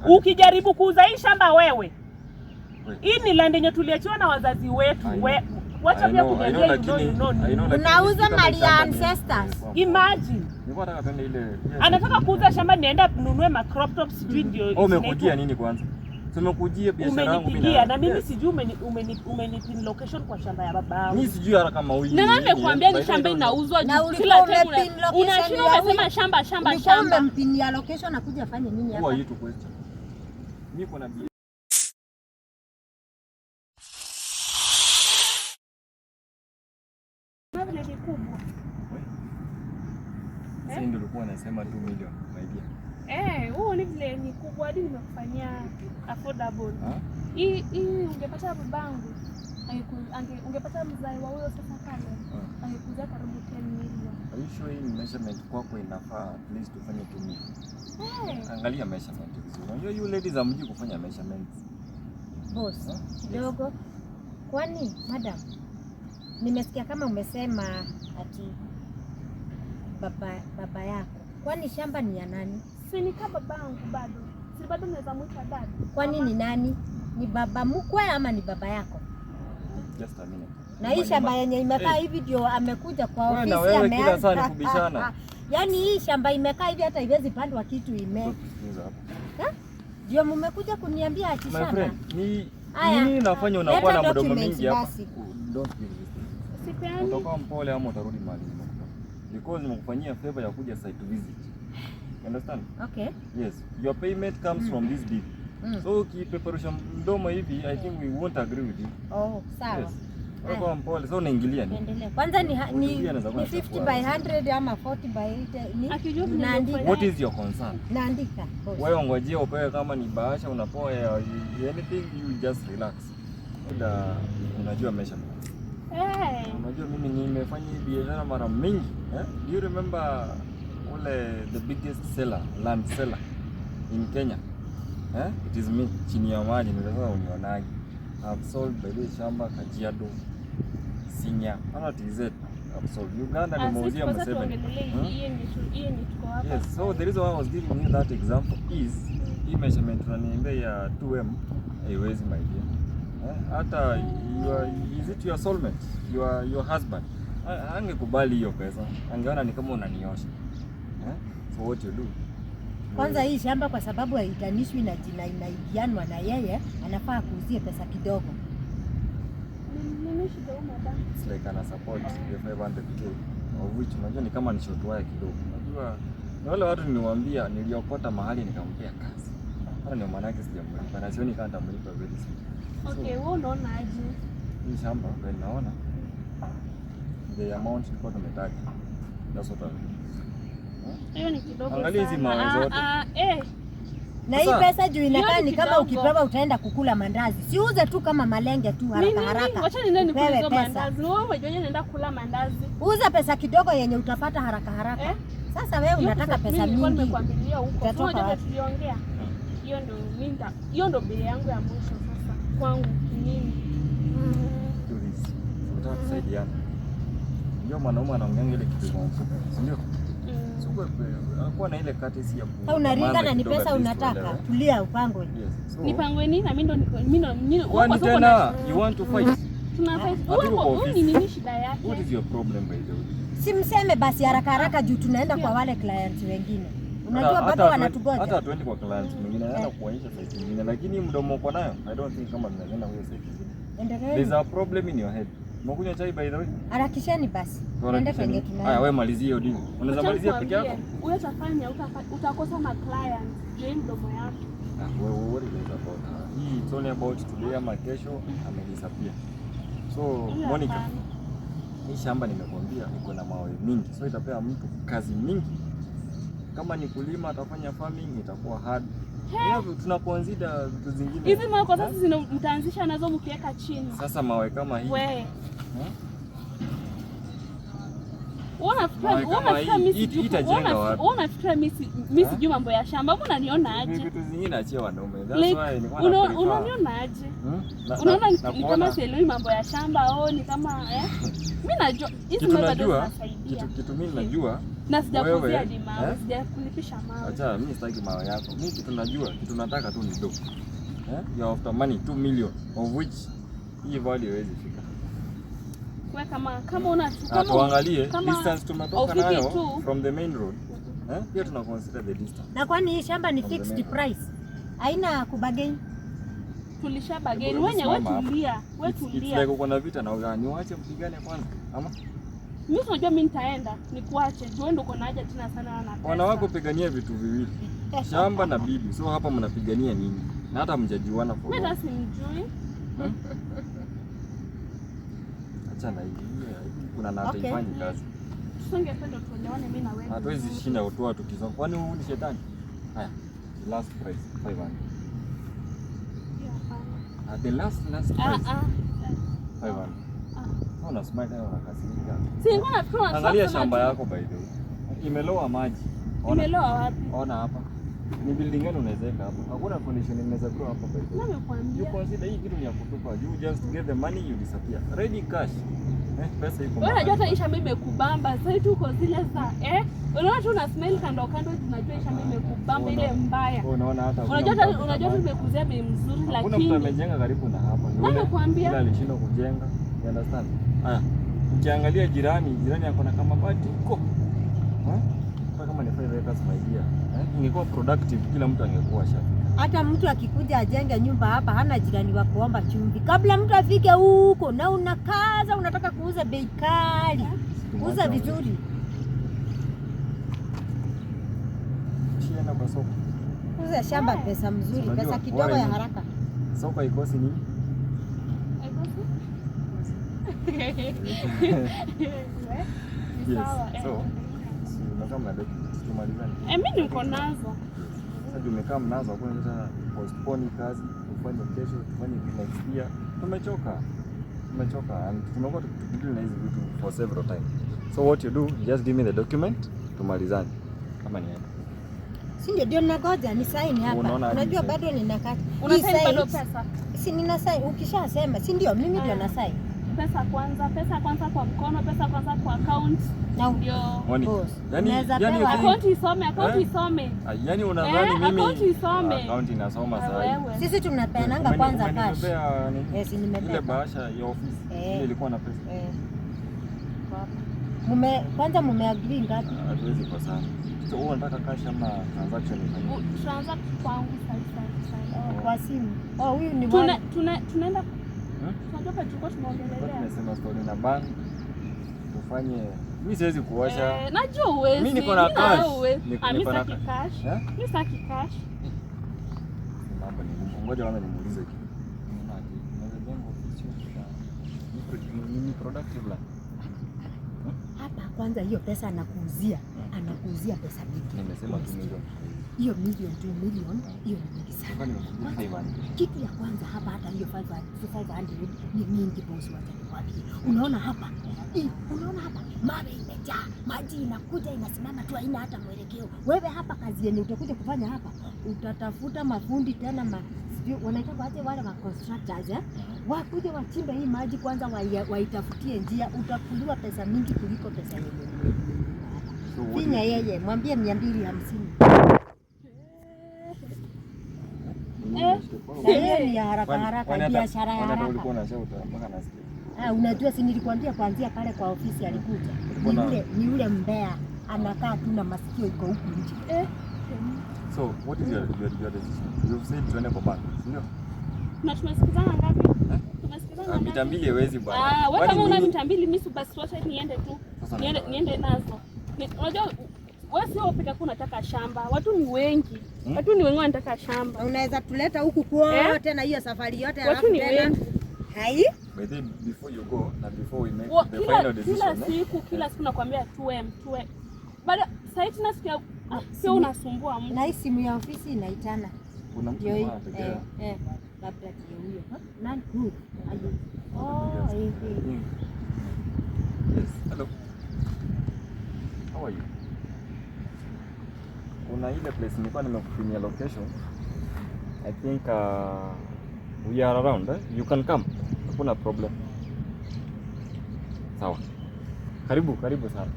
Ukijaribu kuuza hii shamba wewe, hii ni land yenye tuliachiwa na wazazi wetu. Wacha pia kujengea unauza mali ya ancestors. Imagine. Anataka kuuza shamba nienda kununue ma crop tops sijui ndio. Umekujia nini kwanza? Tumekujia biashara yangu mimi na mimi sijui umenipin location kwa shamba ya baba yangu. Mimi sijui haraka kama huyu. Na nani amekwambia ni shamba inauzwa kila time unashinda unasema shamba. Umempin ya location na kuja afanye nini hapa? Kwa hiyo question. Mimi kuna Sisi ndio tulikuwa nasema 2 million idea. Huo ni vile ni kubwa hadi nimekufanyia affordable. Hii ungepata babangu. Ungepata mzai wa huyo sasa kale. Angekuja karibu 10 million. Are you sure hii measurement kwako inafaa at least tufanye 2 million? Angalia measurement vizuri. Unajua you ladies amjui kufanya measurements. Boss, kidogo. Kwani madam, nimesikia kama umesema ati baba yako. Kwani shamba ni ya nani? Si ni kama babangu bado. Si bado naweza mwita dad. Kwani ni nani? Ni baba mkwe ama ni baba yako? Just a minute. Na hii shamba yenye imekaa hivi ndio amekuja kwa ofisi na wewe kila saa ni kubishana. Yaani hii shamba imekaa hivi hata iwezi pandwa kitu ndio mmekuja kuniambia ati shamba. My friend, nini nafanya unakuwa na mdomo mingi hapa? Sipeani. Utakuwa mpole ama utarudi mahali nimekutoka. Because nimekufanyia favor ya kuja site visit. You understand? Okay. Yes. Your payment comes from this deed. So ukipeperusha mdomo hivi, I think we won't agree with you. Oh, sawa. Yes. Utakuwa mpole. So unaingilia ni. Kwanza ni 50 by 100 ama 40 by 80 ni naandika. What is your concern? Naandika. Wewe ngojea upewe kama ni bahasha unapoa anything, you just relax. Unajua measurement. Unajua mimi nimefanya hii biashara mara mingi. Do you remember the biggest seller, land seller in Kenya? It is me, chini ya maji ndio unionaje. I've sold by the shamba Kajiado, Sinya, ama TZ. I've sold Uganda ni museum 7. Yes, so the reason why I was giving you that example is hii measurement tunaniambia ya 2M haiwezi my dear. Hata is it your soulmate, your husband? Angekubali hiyo pesa. Angeona ni kama unaniosha. So what you do? Kwanza hii shamba kwa sababu haitanishwi na jina inaidianwa na yeye, anafaa kuuzie pesa kidogo. Mimi shida madam. It's like ana support the 500k of which unajua ni kama ni short wire kidogo. Unajua na wale watu niliwaambia niliokota mahali nikampea kazi. Hata ndio maana yake sijamlipa. Na sioni kama nitamlipa very soon. Okay, wewe unaona aje? Hii shamba ndio naona the amount tulikuwa tumetaja. That's what hiyo ni kidogo sana. Angalia hizi mawe zote. Na hii pesa juu inakaa ni kama ukipewa utaenda kukula mandazi. Siuze tu kama malenge tu haraka. Wacha nini nikule mandazi. Wewe unajua naenda kula mandazi. Uza pesa kidogo yenye utapata haraka. Sasa wewe unataka pesa mingi. Nimekwambia huko. Unajua tuliongea. Hiyo ndio bei yangu ya mwisho sasa. Kwangu nini? Unataka kusaidiana. Ndio mwanaume anaongea ile kitu kwa mfuko. Ndio. Hakuwa na ile kati ya au unaringa na ni pesa unataka. Tulia upangwe. Yes. So, nipangwe nini na mimi kwa tena you want to fight. Tuna fight. Wewe ni nini shida yake? What is your problem by the way? Simseme basi haraka juu tunaenda kwa wale clients wengine. Unajua bado wanatugoja. Hata tuende kwa clients wengine naenda kuonyesha site nyingine lakini mdomo uko nayo. I don't think kama tunaenda huyo site nyingine. There's a problem in your head. Mkunywa chai by the way? Harakisheni basi. Tuende kwenye tunaenda. Haya wewe malizie hiyo deal. Unaweza malizia peke yako? Wewe utafanya utakosa ma clients. Je, mdomo yako? What is it about? It's only about today ama kesho amedisappear. So Monica, hii shamba nimekuambia iko na mawe mingi. So itapea mtu kazi mingi. Kama ni kulima atafanya farming itakuwa hard. Tuna consider vitu zingine. Hizi mawe kwa sasa mtaanzisha nazo mkiweka chini. Sasa mawe kama hii. Wewe. Unafikiri mimi sijui mambo ya shamba. Mbona unaniona aje? Vitu zingine achia wanaume. That's why nilikuwa nakuuliza. Unaniona aje? Unaona ni kama sielewi mambo ya shamba au ni kama Mimi najua hizi kitu bado najua, zinasaidia. kitu mimi najua. Na sijakuzia Wewe, mawe, sijakulipisha mawe. Acha mimi sitaki mawe yako. Mimi kitu najua, kitu nataka tu ni do. You after money 2 million of which hii value haiwezi fika. Kwa kama una tuangalie distance tumetoka nayo tu from the main road. Pia tuna consider the distance. Na kwani hii shamba ni fixed price? Haina kubagain. Tulisha bageni. Wewe tulia. Wewe tulia. Like uko na vita na ugani. Niwache mpigane kwanza. Ama? Mimi unajua mimi nitaenda nikuache. Wewe ndio uko na haja tena sana na pesa. Wanawako pigania vitu viwili. Shamba na bibi. So hapa mnapigania nini? Na hata mjajuana kwa. Mimi hata simjui. Acha na hii. Kuna na hata ifanye kazi. Tusingependa tuelewane mimi na wewe. Hatuwezi shinda utoa tukizao. Kwani wewe ni shetani? Haya. The last price 500. At the last price 500. Ona smart na unakasirika. Si ngoja nafikiri angalia shamba yako by the way. Imeloa maji. Imeloa wapi? Ona hapa. Ni building gani unawezeka hapa? Hakuna condition inaweza grow hapa by the way. Nimekwambia. You consider hii kitu ni ya kutupa. You just get the money you disappear. Ready cash. Pesa iko. Wewe unajua hata isha mimi imekubamba. Sasa tuko zile saa unaona tu una smell kando kando tunajua isha mimi imekubamba ile mbaya. Unaona hata. Unajua tumekuzia bei mzuri lakini. Kuna mtu amejenga karibu na hapa. Nimekwambia. Ila alishindwa kujenga. You understand? Haya. Ukiangalia jirani yako na kama bati huko. Kwa kama ni 5 acres my dear. Ingekuwa productive kila mtu angekuwa shamba. Hata mtu akikuja ajenge nyumba hapa hana jirani wa kuomba chumvi. Kabla mtu afike huko na unakaza unataka kuuza bei kali. Uza vizuri. Usiende kwa soko. Uza shamba pesa mzuri, pesa kidogo ya haraka. Soko haikosi nini? Yes. So, unataka documents tumalizane. Mimi niko nazo. Sasa tumekaa mnazo hapo sasa postpone kazi, tufanye kesho, tufanye next year. Tumechoka. And tumekuwa tukidili na hizi vitu for several times. So what you do, just give me the document, tumalizane. Kama ni hapa. Si ndio nagoja ni sign hapa. Unajua bado ninakata. Una sign bado pesa. Si nina sign ukishasema, si ndio mimi ndio na sign. Pesa kwanza kwa mkono, pesa kwanza kwa account. Na ndio. Yani account isome. Yaani unadhani mimi account isome. Account inasoma sasa. Sisi tunapeananga kwanza cash. Yes, nimebeba. Ile bahasha ya office ile ilikuwa na pesa. Kwanza mumeagree ngapi? Hatuwezi kwa sana. So wewe unataka cash ama transaction ifanyike? Transact kwangu sasa. Kwa simu. Huyu ni tunaenda tunatoka tulikuwa tunaongelea. Tunasema story na bank. Tufanye mimi siwezi kuosha. Najua uwezi. Mimi niko na cash. Mimi sitaki cash. Mimi sitaki cash. Mambo ni ngumu. Ngoja wana nimuulize kitu. Unaweza jengo ni productive la. Hapa kwanza hiyo pesa anakuuzia pesa mingi. Nimesema 2 milioni. Hiyo milioni 2 milioni hiyo ni mingi sana. Kitu ya kwanza hapa hata hiyo 500 ni mingi boss wacha. Unaona hapa? Unaona hapa? Mawe imejaa, maji inakuja inasimama tu haina hata mwelekeo. Wewe hapa kazi yenye utakuja kufanya hapa, utatafuta mafundi tena wanaita aje wale wa constructors wakuje wachimbe hii maji kwanza waitafutie njia, utakuliwa pesa mingi kuliko pesa yenyewe. Finya yeye, mwambie 250. Hiyo ni haraka biashara ya haraka. Unajua si nilikwambia kuanzia pale kwa ofisi alikuja. Ni ule mbea anakaa tu na masikio iko huku nje. So what is your decision? You said tuende kwa bank, ndio? Na tumesikizana ngapi? Tumesikizana ngapi? Mita mbili haiwezi bwana. Wewe kama una mita mbili mimi basi wacha niende tu. Niende nazo. Unajua wewe sio peke yako unataka shamba. Watu ni wengi. Watu ni wengi wanataka shamba. Unaweza tuleta huku kwote na hiyo safari yote alafu tena. Hai? But then before you go na before we make the final decision. Kila siku nakwambia 2M. Baada sasa tunasikia sio unasumbua mtu. Na hii simu ya ofisi inaitana. Kuna mtu anategea. Labda ndio huyo. Nani huyo? Yes, hello. How are you? Kuna ile place nilikuwa nimekupinia location. I think we are around, You can come. Hakuna problem. Sawa. Karibu sana.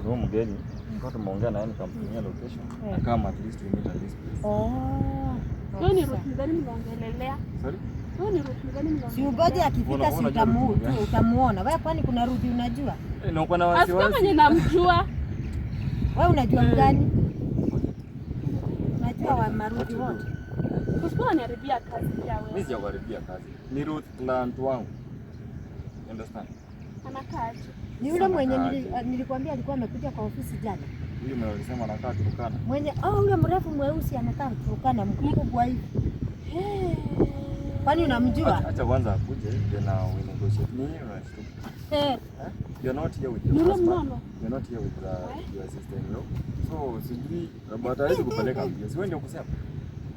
Roho mgeni. Kwa tumeongea naye nikamtumia location. Kama at least we meet at least place. Wewe ni route gani mnaongelelea? Sorry? Wewe ni route gani mnaongelelea? Si ugoje akifika si utamuona. Wewe kwani kuna rudi unajua? Na uko na wasiwasi. Kama mwenye namjua. Wewe unajua mgani? Unajua wa marudi wote. Usikuna niharibia kazi ya wewe. Mimi sijakuharibia kazi. Ni route na mtu wangu. Understand? Anakaa. Ni yule mwenye nilikwambia alikuwa amekuja kwa ofisi jana. Yule mwenye alisema anakaa Turkana. Mwenye yule mrefu mweusi anakaa Turkana mkubwa hivi. Kwani unamjua? Acha kwanza akuje then we negotiate. Ni unashtuka. You're not here with your husband. You're not here with your sister-in-law. So sijui baba hawezi kupeleka mbio. Si wewe ndio kusema.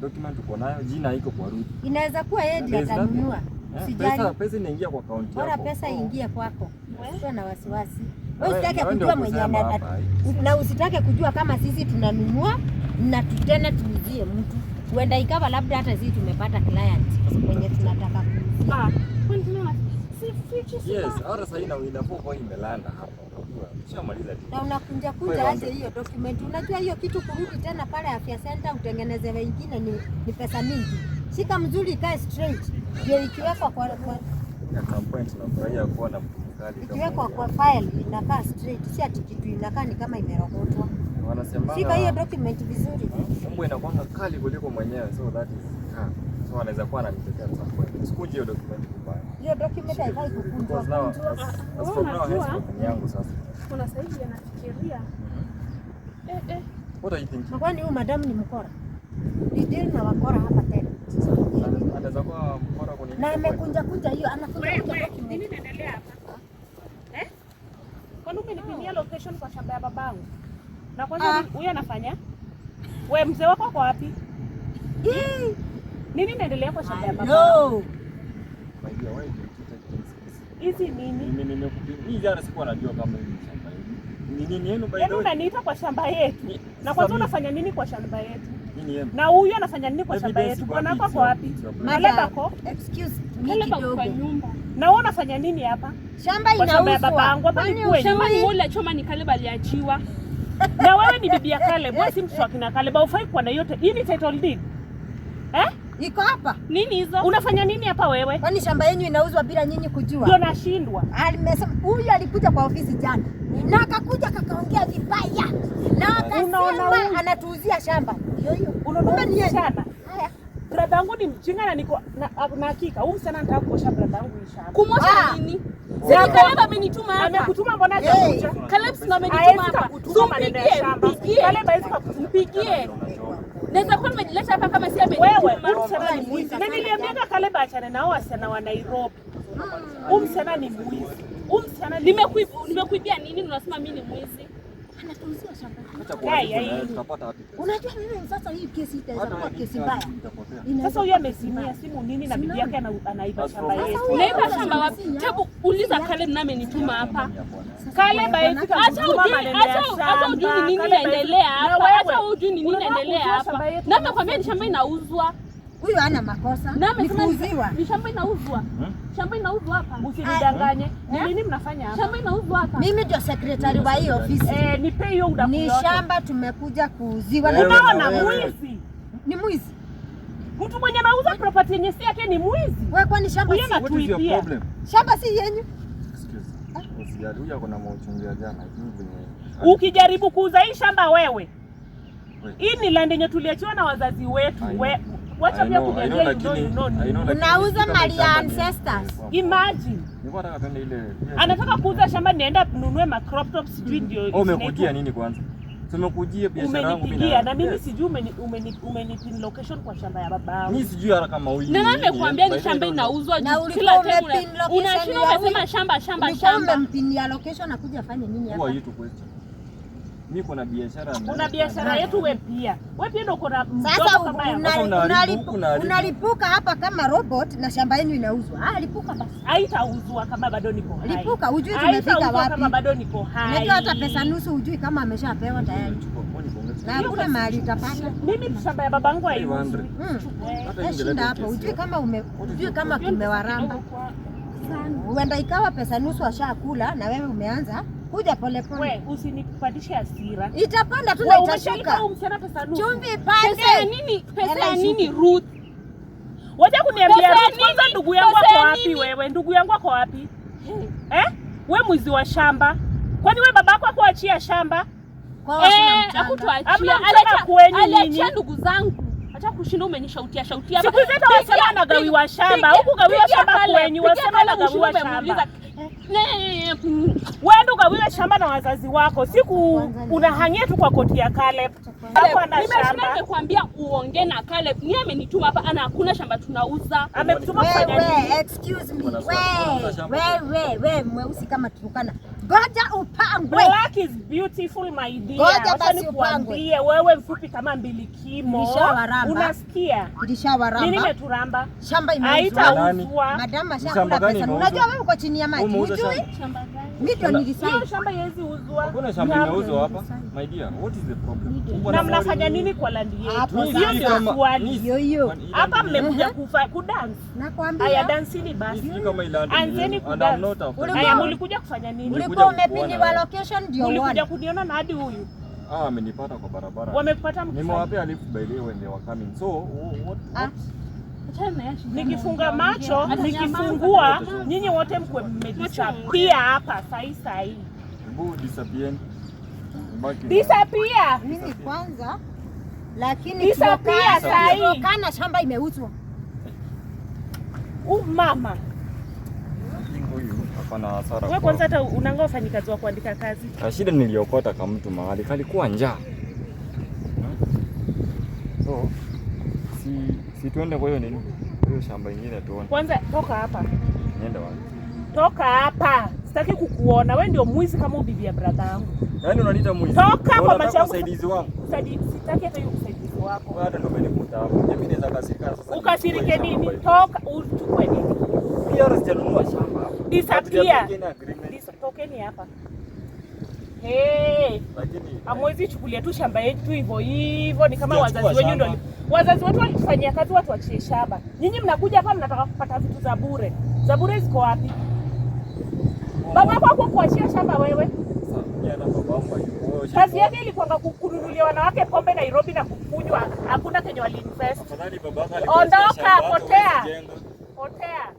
Document uko nayo, jina iko kwa Ruth. Inaweza kuwa yeye ndiye atanunua. Usijali. Pesa inaingia kwa account yako. Bora pesa ingie kwako. Sio na wasiwasi. Wewe usitake kujua mwenye na usitake kujua kama sisi tunanunua na tena tuuzie mtu. Huenda ikawa labda hata sisi tumepata client mwenye tunataka kuuza. Yes, hata sasa inafaa kwa imelanda hapa. Unajua, ushamaliza tu. Na unakuja aje hiyo document. Unajua hiyo kitu kurudi tena pale Afya Center utengeneze wengine ni pesa mingi. Shika mzuri ikae straight. Ndio ikiwekwa kwa at some point tunafurahia kuwa na mtu mkali. Ikiwekwa kwa file inakaa straight. Si ati kitu inakaa ni kama imerogotwa. Wanasema shika hiyo document vizuri. Mambo inakuwa kali kuliko mwenyewe, so that is so anaweza kuwa ananitetea at some point. Usikuje hiyo document kubaya. Hiyo document haifai kukunjwa. As from now hence yangu sasa. Kuna sasa hivi anafikiria. What are you thinking? Kwani huyu madam ni mkora? Ni deal na wakora hapa tena. Anaweza kuwa mkora kwa nini? Na amekunja hiyo anakunja document. Nini inaendelea hapa? Kwani umenipimia location kwa shamba ya babangu? Na kwanza huyu anafanya? Wewe mzee wako kwa wapi? Nini inaendelea kwa shamba ya babangu? Hizi nini? Mimi jana sikuwa najua kama hii shamba hili. Nini yenu by the way? Yaani unaniita kwa shamba yetu. Na kwanza unafanya nini kwa shamba yetu? Nini yenu? Na huyu anafanya nini kwa shamba yetu? Bwana wako kwa wapi? Kaleba ko? Excuse me kidogo. Kwa nyumba. Na wewe unafanya nini hapa? Shamba inauzwa. Shamba ya babangu hapa ni kweli. Shamba ni ule choma ni Kaleba aliachiwa. Na wewe ni bibi ya Kaleb, wewe si mtoto wa kina Kaleb. Ufai kuwa na yote. Hii ni title deed. Iko hapa. Nini hizo? Unafanya nini hapa wewe? Kwani shamba yenu inauzwa bila nyinyi kujua? Ndio nashindwa. Alimesema huyu alikuja kwa ofisi jana. Na akakuja kakaongea vibaya. Na akasema anatuuzia shamba. Hiyo. Unaona ni shamba. Haya. Brada yangu ni mjinga na niko na hakika. Huyu msana nataka kuosha brada yangu hii shamba. Kumosha nini? Sasa Kaleb amenituma hapa. Amekutuma mbona hajakuja? Kaleb sio amenituma hapa. Mpigie. Kaleb hawezi kukupigie. Naweza kuwa nimejileta hapa kama si wewe. Msana ni mwizi. Na niliambia Kaleb achane nao wasichana wa Nairobi. Msana ni mwizi. Msana nimekuibia nini unasema mimi ni mwizi? Anatuuzia shamba. Tutapata wapi? Unajua nini sasa hii kesi itaweza kuwa kesi mbaya. Sasa huyu amezimia simu nini na bibi yake anaiba shamba yetu. Unaiba shamba wapi? Hebu uliza Kaleb nami amenituma hapa. Kaleb hawezi kutuma maneno ya shamba. Acha ujui nini inaendelea hapa. Acha ujui nini inaendelea hapa. Na nakwambia ni shamba inauzwa. Huyu hana makosa. Ni kuuziwa. Ni shamba inauzwa. Shamba inauzwa hapa. Usinidanganye. Ni nini mnafanya hapa? Shamba inauzwa hapa. Mimi ndio secretary wa hii ofisi. Nipe hiyo udaku. Ni shamba tumekuja kuuziwa. Unaona mwizi. Ni mwizi. Mtu mwenye anauza property yenye si yake ni mwizi. Wewe kwani shamba si anatuibia? Shamba si yenyu. Usijali, huyu ako na mauchungu ya jana. Ukijaribu kuuza hii shamba wewe. Hii ni land yenye tuliachiwa na wazazi wetu. Wacha pia kuniambia unauza mali ya ancestors. Imagine. Nilikuwa nataka twende ile. Anataka kuuza shamba nienda nunue ma crop tops sijui ndio. Umekujia nini kwanza? Tumekujia biashara yangu mimi. Na mimi sijui umenipin location kwa shamba ya baba. Mimi sijui hata kama huyu. Na nani amekwambia ni shamba inauzwa kila time unashinda unasema shamba. Umempinia location na kuja afanye nini hapa? Kwa hiyo tu question. Mimi kuna biashara. Kuna biashara yetu wewe pia. Wewe pia ndio kuna sasa unalipuka hapa kama robot na shamba yenu inauzwa. Lipuka basi. Haitauzwa kama bado niko hai. Lipuka hujui tumefika wapi. Kama bado niko hai. Unajua hata pesa nusu hujui kama ameshapewa tayari. Na hakuna mahali utapata. Mimi shamba ya babangu haiuzwi. Shinda hapa hujui kama kimewaramba. Uenda ikawa pesa nusu ashakula na wewe umeanza kuja pole pole. Wewe usinipandishe hasira. Itapanda tu na itashuka. Umesema pesa nusu. Chumvi pande. Pesa ya nini? Pesa ya nini Ruth? Wacha kuniambia Ruth, kwanza ndugu yangu ako wapi wewe? Ndugu yangu ako wapi? Wewe mwizi wa shamba. Kwani wewe babako akuachia shamba? Hakutuachia. Aliachia ndugu zangu. Acha kushinda umenishautia. Siku hizi hata wasema anagawiwa shamba. Huku gawiwa shamba kwenye wasema anagawiwa shamba. Wewe ndo gawiwa shamba na wazazi wako. Siku unahangia tu kwa koti ya Caleb. Hapo ana shamba. Nimekwambia uongee na Caleb. Ni amenituma hapa ana hakuna shamba tunauza. Amekutuma kufanya nini? Excuse me. Wewe mweusi kama Turkana. Ngoja upangwe. Black is beautiful my dear. Ngoja basi upangwe. Wewe mfupi kama mbilikimo. Unasikia? Kilishawaramba. Nini imeturamba? Shamba imeuzwa. Haitauzwa. Madama shakula pesa. Unajua wewe uko chini ya maji. Unajui? Shamba gani? Ndio nilisema. Shamba yezi uzwa. Kuna shamba imeuzwa hapa. My dear, what is the problem? Na mnafanya nini kwa landi yetu? Hiyo ndio swali. Hiyo. Hapa mmekuja kudance. Nakwambia. Aya danceni basi. Anzeni kudance. Aya mlikuja kufanya nini? Ulikuwa umepiniwa location ndio uone. Ulikuja kuniona na hadi huyu. Amenipata kwa barabara. Wamekupata mkifanya. Nimewapea lift by the way when they were coming. So what? Nikifunga macho, nikifungua, nyinyi wote mkwe mmedisappear hapa sahi. Mbu disappear. Disappear. Mimi kwanza lakini disappear sahi. Kana shamba imeuzwa. Mama. Huyu hapana hasara. Wewe kwanza hata unanga wafanyikazi wa kuandika kazi. Shida niliokota kama mtu mahali kalikuwa njaa. So si tuende kwa hiyo nini? Hiyo shamba ingine tuone. Kwanza toka hapa. Niende wapi? Toka hapa. Sitaki kukuona. Wewe ndio mwizi kama ubibi ya brother yangu. Yaani unaniita mwizi? Toka kwa macho yangu. Msaidizi wangu. Sitaki hata hiyo usaidizi wako. Wewe hata ndio umenikuta hapo. Mimi naweza kasirika sasa. Ukasirike nini? Toka uchukue nini? Pia sijanunua shamba. Disappear. Tokeni hapa. Lakini amwezi chukulia tu shamba yetu hivyo ni kama wazazi wenyu ndio. Wazazi wetu walitufanyia kazi watu wachie shamba. Nyinyi mnakuja hapa mnataka kupata vitu za bure. Za bure ziko wapi? Baba yako kuachia shamba wewe? Kazi yake ilikuwa kununulia wanawake pombe Nairobi na kukunywa. Hakuna kenye waliinvest. Afadhali babaka alikuwa ondoka, potea. Potea.